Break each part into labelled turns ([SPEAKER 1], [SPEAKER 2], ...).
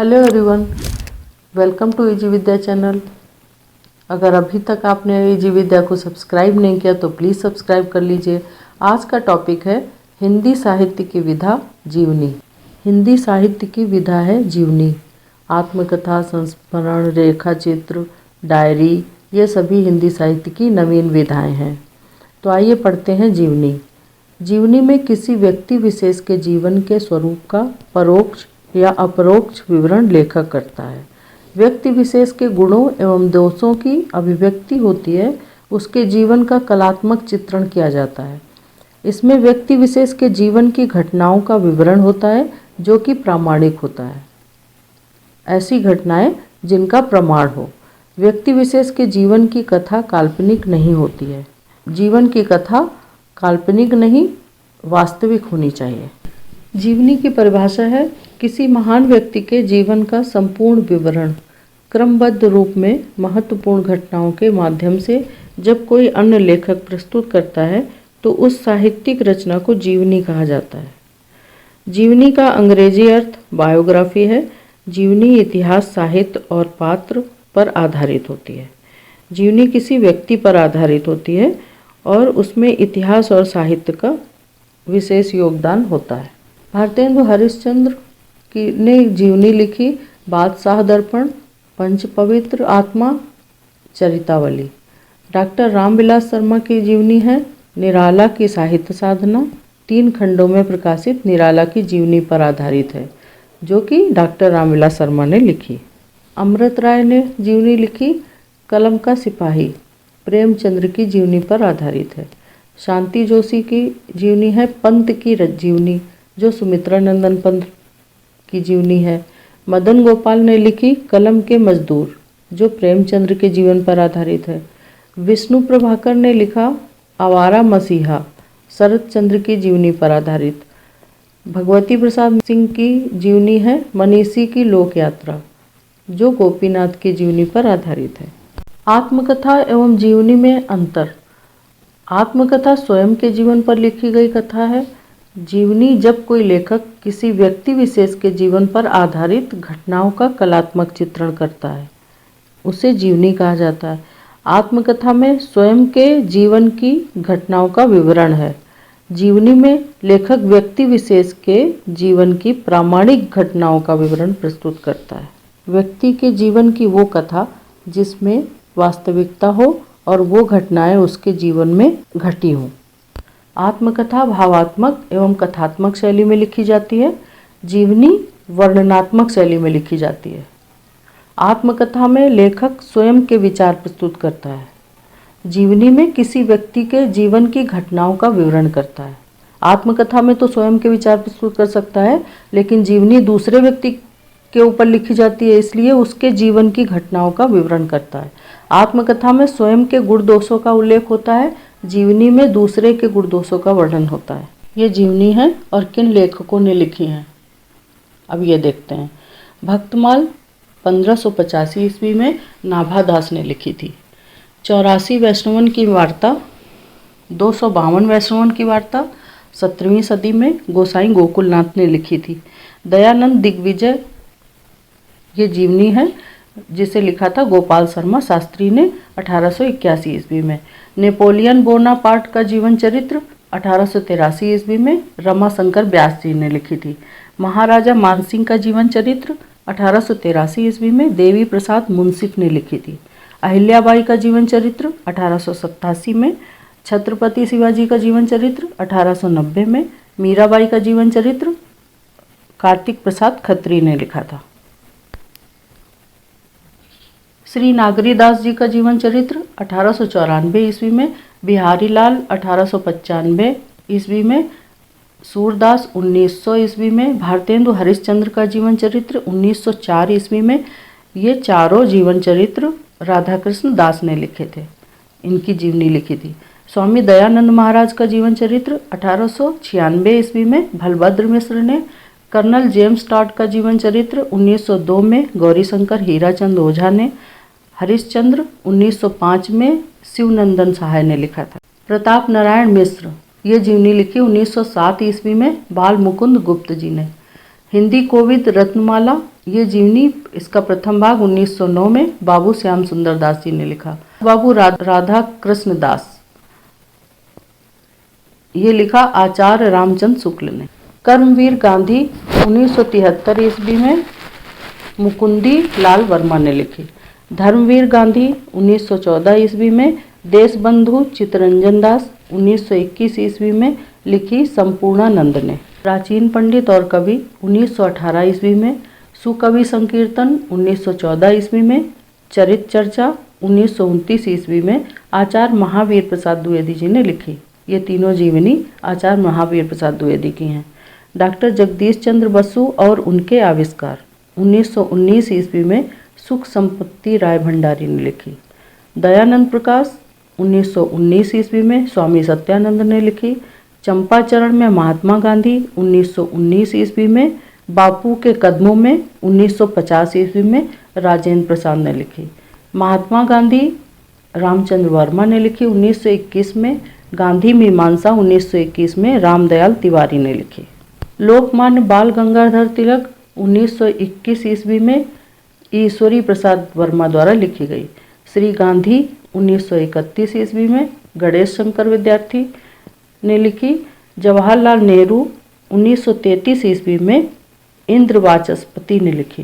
[SPEAKER 1] Hello everyone, welcome to easy Vidya channel. अगर अभी तक आपने इजी विद्या को सब्सक्राइब नहीं किया तो प्लीज़ सब्सक्राइब कर लीजिए। आज का टॉपिक है हिंदी साहित्य की विधा जीवनी। हिंदी साहित्य की विधा है जीवनी। आत्मकथा, संस्मरण, रेखाचित्र, डायरी, ये सभी हिंदी साहित्य की नवीन विधाएं हैं। तो आइए पढ़ते हैं जीवनी। जीवनी में किसी व्यक्ति विशेष के जीवन के स्वरूप का परोक्ष या अपरोक्ष विवरण लेखक करता है। व्यक्ति विशेष के गुणों एवं दोषों की अभिव्यक्ति होती है, उसके जीवन का कलात्मक चित्रण किया जाता है। इसमें व्यक्ति विशेष के जीवन की घटनाओं का विवरण होता है जो कि प्रामाणिक होता है। ऐसी घटनाएं जिनका प्रमाण हो। व्यक्ति विशेष के जीवन की कथा काल्पनिक नहीं होती है। जीवन की कथा काल्पनिक नहीं, वास्तविक होनी चाहिए। जीवनी की परिभाषा है किसी महान व्यक्ति के जीवन का संपूर्ण विवरण क्रमबद्ध रूप में महत्वपूर्ण घटनाओं के माध्यम से जब कोई अन्य लेखक प्रस्तुत करता है तो उस साहित्यिक रचना को जीवनी कहा जाता है। जीवनी का अंग्रेजी अर्थ बायोग्राफी है। जीवनी इतिहास, साहित्य और पात्र पर आधारित होती है। जीवनी किसी व्यक्ति पर आधारित होती है और उसमें इतिहास और साहित्य का विशेष योगदान होता है। भारतेंदु हरिश्चंद्र ने जीवनी लिखी। बादशाह दर्पण, पंच पवित्र आत्मा, चरितावली। डॉक्टर रामविलास शर्मा की जीवनी है निराला की साहित्य साधना। 3 खंडों में प्रकाशित निराला की जीवनी पर आधारित है जो कि डॉक्टर रामविलास शर्मा ने लिखी। अमृत राय ने जीवनी लिखी कलम का सिपाही, प्रेमचंद्र की जीवनी पर आधारित है। शांति जोशी की जीवनी है पंत की जीवनी जो सुमित्रा नंदन पंत की जीवनी है। मदन गोपाल ने लिखी कलम के मजदूर जो प्रेमचंद्र के जीवन पर आधारित है। विष्णु प्रभाकर ने लिखा आवारा मसीहा, शरत चंद्र की जीवनी पर आधारित। भगवती प्रसाद सिंह की जीवनी है मनीषी की लोक यात्रा जो गोपीनाथ की जीवनी पर आधारित है। आत्मकथा एवं जीवनी में अंतर। आत्मकथा स्वयं के जीवन पर लिखी गई कथा है। जीवनी जब कोई लेखक किसी व्यक्ति विशेष के जीवन पर आधारित घटनाओं का कलात्मक चित्रण करता है उसे जीवनी कहा जाता है। आत्मकथा में स्वयं के जीवन की घटनाओं का विवरण है। जीवनी में लेखक व्यक्ति विशेष के जीवन की प्रामाणिक घटनाओं का विवरण प्रस्तुत करता है। व्यक्ति के जीवन की वो कथा जिसमें वास्तविकता हो और वो घटनाएं उसके जीवन में घटी हों। आत्मकथा भावात्मक एवं कथात्मक शैली में लिखी जाती है। जीवनी वर्णनात्मक शैली में लिखी जाती है। आत्मकथा में लेखक स्वयं के विचार प्रस्तुत करता है। जीवनी में किसी व्यक्ति के जीवन की घटनाओं का विवरण करता है। आत्मकथा में तो स्वयं के विचार प्रस्तुत कर सकता है, लेकिन जीवनी दूसरे व्यक्ति के ऊपर लिखी जाती है इसलिए उसके जीवन की घटनाओं का विवरण करता है। आत्मकथा में स्वयं के गुण दोषों का उल्लेख होता है, जीवनी में दूसरे के गुण दोषों का वर्णन होता है। ये जीवनी है और किन लेखकों ने लिखी हैं अब ये देखते हैं। भक्तमाल 1585 ईस्वी में नाभादास ने लिखी थी। 84 वैष्णवन की वार्ता, 252 वैष्णवन की वार्ता 17वीं सदी में गोसाई गोकुलनाथ ने लिखी थी। दयानंद दिग्विजय ये जीवनी है जिसे लिखा था गोपाल शर्मा शास्त्री ने 1881 ईस्वी में। नेपोलियन बोनापार्ट का जीवन चरित्र 1883 ईस्वी में रमाशंकर व्यास जी ने लिखी थी। महाराजा मानसिंह का जीवन चरित्र 1883 ईस्वी में देवी प्रसाद मुंसिफ ने लिखी थी। अहिल्याबाई का जीवन चरित्र 1887 में। छत्रपति शिवाजी का जीवन चरित्र 1890 में। मीराबाई का जीवन चरित्र कार्तिक प्रसाद खत्री ने लिखा था। श्री नागरीदास जी का जीवन चरित्र 1894 ईस्वी में। बिहारी लाल 1895 ईस्वी में। सूरदास 1900 ईस्वी में। भारतेंदु हरिश्चंद्र का जीवन चरित्र 1904 ईस्वी में। ये चारों जीवन चरित्र राधाकृष्ण दास ने लिखे थे, इनकी जीवनी लिखी थी। स्वामी दयानंद महाराज का जीवन चरित्र 1896 ईस्वी में बलभद्र मिश्र ने। कर्नल जेम्स टॉड का जीवन चरित्र 1902 में गौरीशंकर हीराचंद ओझा ने। हरिश्चंद्र 1905 में शिवनंदन सहाय ने लिखा था। प्रताप नारायण मिश्र ये जीवनी लिखी 1907 ईस्वी में बाल मुकुंद गुप्त जी ने। हिंदी कोविद रत्नमाला ये जीवनी, इसका प्रथम भाग 1909 में बाबू श्याम सुंदर दास जी ने लिखा। बाबू राधा कृष्ण दास, ये लिखा आचार्य रामचंद्र शुक्ल ने। कर्मवीर गांधी 1973 ईस्वी में मुकुंदी लाल वर्मा ने लिखी। धर्मवीर गांधी 1914 ईस्वी में। देशबंधु चित्तरंजन दास 1921 ईस्वी में लिखी संपूर्णानंद ने। प्राचीन पंडित और कवि 1918 ईस्वी में। सुकवि संकीर्तन 1914 ईस्वी में। चरित चर्चा 1929 ईस्वी में आचार्य महावीर प्रसाद द्विवेदी जी ने लिखी। ये तीनों जीवनी आचार्य महावीर प्रसाद द्विवेदी की हैं। डॉक्टर जगदीश चंद्र बसु और उनके आविष्कार 1919 ईस्वी में सुख संपत्ति राय भंडारी ने लिखी। दयानंद प्रकाश 1919 ईस्वी में स्वामी सत्यानंद ने लिखी। चंपाचरण में महात्मा गांधी 1919 ईस्वी में। बापू के कदमों में 1950 ईस्वी में राजेंद्र प्रसाद ने लिखी। महात्मा गांधी रामचंद्र वर्मा ने लिखी 1921 में। गांधी मीमांसा 1921 में रामदयाल तिवारी ने लिखी। लोकमान्य बाल गंगाधर तिलक 1921 ईस्वी में ईश्वरी प्रसाद वर्मा द्वारा लिखी गई। श्री गांधी 1931 ईस्वी में गणेश शंकर विद्यार्थी ने लिखी। जवाहरलाल नेहरू 1933 ईस्वी में इंद्र वाचस्पति ने लिखी।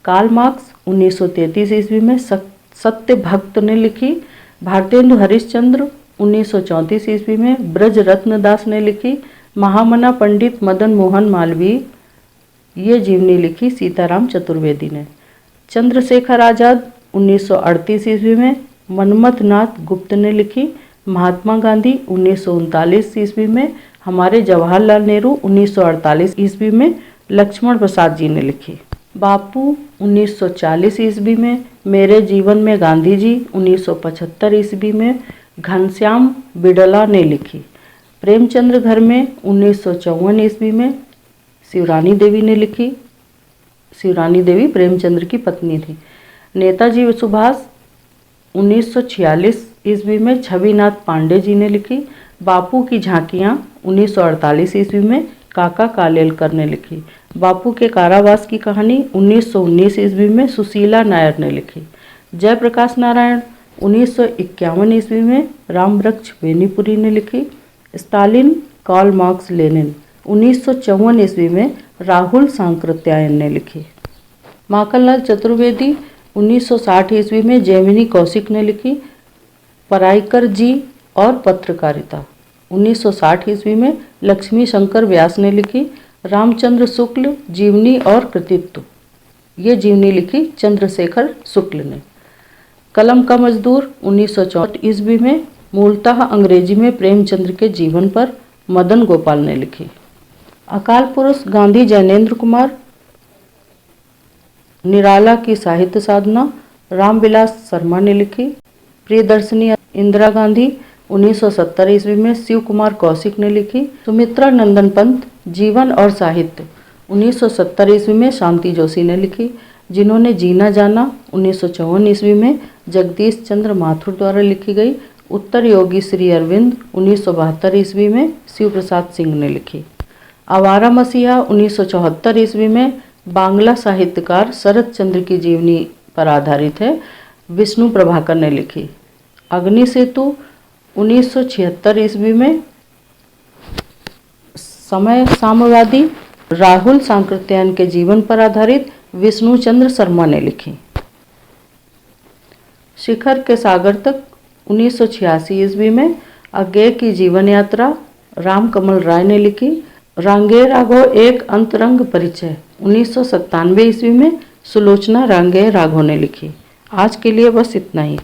[SPEAKER 1] कार्ल मार्क्स 1933 ईस्वी में सत्य भक्त ने लिखी। भारतेंदु हरिश्चंद्र 1934 ईस्वी में ब्रज रत्न दास ने लिखी। महामना पंडित मदन मोहन मालवीय, ये जीवनी लिखी सीताराम चतुर्वेदी ने। चंद्रशेखर आजाद 1938 ईस्वी में मनमथ नाथ गुप्त ने लिखी। महात्मा गांधी 1939 ईस्वी में। हमारे जवाहरलाल नेहरू 1948 ईस्वी में लक्ष्मण प्रसाद जी ने लिखी। बापू 1940 ईस्वी में। मेरे जीवन में गांधी जी 1975 ईस्वी में घनश्याम बिड़ला ने लिखी। प्रेमचंद्र घर में 1954 ईस्वी में शिवरानी देवी ने लिखी। शिवरानी देवी प्रेमचंद्र की पत्नी थी। नेताजी सुभाष 1946 ईस्वी में छविनाथ पांडे जी ने लिखी। बापू की झांकियाँ 1948 ईस्वी में काका कालेलकर ने लिखी। बापू के कारावास की कहानी 1919 ईस्वी में सुशीला नायर ने लिखी। जयप्रकाश नारायण 1951 ईस्वी में रामवृक्ष बेनीपुरी ने लिखी। स्टालिन कार्ल मार्क्स लेनिन 1954 ईस्वी में राहुल सांकृत्यायन ने लिखी। माखनलाल चतुर्वेदी 1960 ईस्वी में जैमिनी कौशिक ने लिखी। पराइकर जी और पत्रकारिता 1960 ईस्वी में लक्ष्मी शंकर व्यास ने लिखी। रामचंद्र शुक्ल जीवनी और कृतित्व, ये जीवनी लिखी चंद्रशेखर शुक्ल ने। कलम का मजदूर 1964 ईस्वी में मूलतः अंग्रेजी में प्रेमचंद्र के जीवन पर मदन गोपाल ने लिखी। अकाल पुरुष गांधी जैनेन्द्र कुमार, निराला की साहित्य साधना रामविलास शर्मा ने लिखी। प्रियदर्शनी इंदिरा गांधी 1970 ईस्वी में शिव कुमार कौशिक ने लिखी। सुमित्रा नंदन पंत जीवन और साहित्य 1970 ईस्वी में शांति जोशी ने लिखी। जिन्होंने जीना जाना 1954 ईस्वी में जगदीश चंद्र माथुर द्वारा लिखी गई। उत्तर योगी श्री अरविंद 1972 ईस्वी में शिव प्रसाद सिंह ने लिखी। आवारा मसीहा 1974 ईस्वी में बांग्ला साहित्यकार शरद चंद्र की जीवनी पर आधारित है, विष्णु प्रभाकर ने लिखी। अग्नि सेतु 1976 ईस्वी में समय साम्यवादी राहुल सांकृत्यायन के जीवन पर आधारित विष्णु चंद्र शर्मा ने लिखी। शिखर के सागर तक 1986 ईस्वी में अज्ञेय की जीवन यात्रा राम कमल राय ने लिखी। रांगे राघव एक अंतरंग परिचय 1997 ईस्वी में सुलोचना रांगे राघव ने लिखी। आज के लिए बस इतना ही।